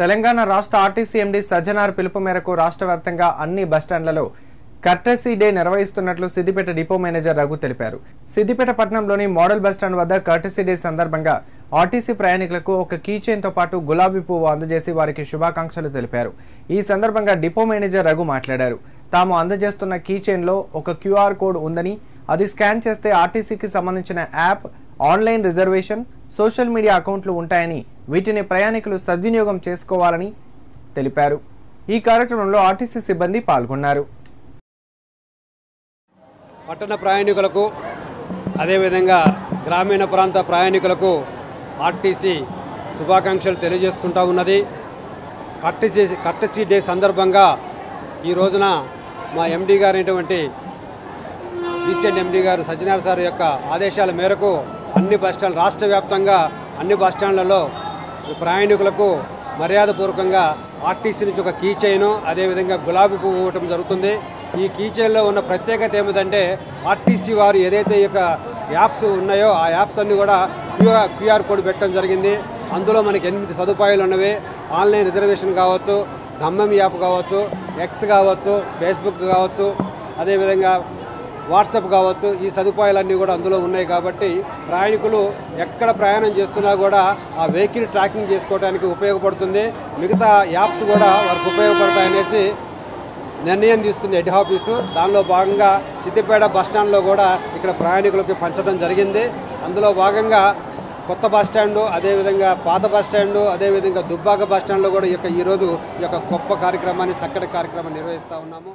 తెలంగాణ రాష్ట్ర RTC MD Sajjanar పిలుపు మేరకు రాష్ట్ర వ్యాప్తంగా అన్ని బస్టాండ్లలో కర్టసీ డే నిర్వహిస్తున్నట్లు సిద్దిపేట డిపో మేనేజర్ రఘు తెలిపారు. సిద్దిపేట పట్టణంలోని మోడల్ బస్టాండ్ వద్ద కర్టసీ డే సందర్భంగా ఆర్టీసీ ప్రయాణికులకు ఒక కీ చైన్ తో పాటు గులాబీ పువ్వు అందజేసి వారికి శుభాకాంక్షలు తెలిపారు. ఈ సందర్భంగా డిపో మేనేజర్ రఘు మాట్లాడారు. తాము అందజేస్తున్న కీ చైన్ లో ఒక క్యూఆర్ కోడ్ ఉందని, అది స్కాన్ చేస్తే ఆర్టీసీకి సంబంధించిన app, online reservation, social media అకౌంట్లు ఉంటాయని, వీటిని ప్రయాణికులు సద్వినియోగం చేసుకోవాలని తెలిపారు. ఈ కార్యక్రమంలో ఆర్టీసీ సిబ్బంది పాల్గొన్నారు. పట్టణ ప్రయాణికులకు అదేవిధంగా గ్రామీణ ప్రాంత ప్రయాణికులకు ఆర్టీసీ శుభాకాంక్షలు తెలియజేసుకుంటూ ఉన్నది. కర్టసీ డే సందర్భంగా ఈ రోజున మా ఎండీ గారైనటువంటి రీసెంట్ ఎండీ గారు సజ్జనార్ సార్ యొక్క ఆదేశాల మేరకు అన్ని బస్టాండ్ రాష్ట్ర వ్యాప్తంగా అన్ని బస్టాండ్లలో ప్రయాణికులకు మర్యాదపూర్వకంగా ఆర్టీసీ నుంచి ఒక కీ చైను అదేవిధంగా గులాబీ పువ్వు ఇవ్వటం జరుగుతుంది. ఈ కీ చైన్లో ఉన్న ప్రత్యేకత ఏమిటంటే ఆర్టీసీ వారు ఏదైతే ఈ యొక్క యాప్స్ ఉన్నాయో ఆ యాప్స్ అన్నీ కూడా క్యూఆర్ కోడ్ పెట్టడం జరిగింది. అందులో మనకి 8 సదుపాయాలు ఉన్నవి. ఆన్లైన్ రిజర్వేషన్ కావచ్చు, గమ్మం యాప్ కావచ్చు, ఎక్స్ కావచ్చు, ఫేస్బుక్ కావచ్చు, అదేవిధంగా వాట్సాప్ కావచ్చు. ఈ సదుపాయాలన్నీ కూడా అందులో ఉన్నాయి కాబట్టి ప్రయాణికులు ఎక్కడ ప్రయాణం చేస్తున్నా కూడా ఆ వెహికల్ ట్రాకింగ్ చేసుకోవడానికి ఉపయోగపడుతుంది. మిగతా యాప్స్ కూడా వారికి ఉపయోగపడతాయనేసి నిర్ణయం తీసుకుంది హెడ్ ఆఫీసు. దానిలో భాగంగా సిద్దిపేట బస్టాండ్లో కూడా ఇక్కడ ప్రయాణికులకు పంచడం జరిగింది. అందులో భాగంగా కొత్త బస్టాండు, అదేవిధంగా పాత బస్టాండు, అదేవిధంగా దుబ్బాక బస్టాండ్లో కూడా ఈరోజు ఈ యొక్క గొప్ప కార్యక్రమాన్ని, చక్కటి కార్యక్రమాన్ని నిర్వహిస్తూ ఉన్నాము.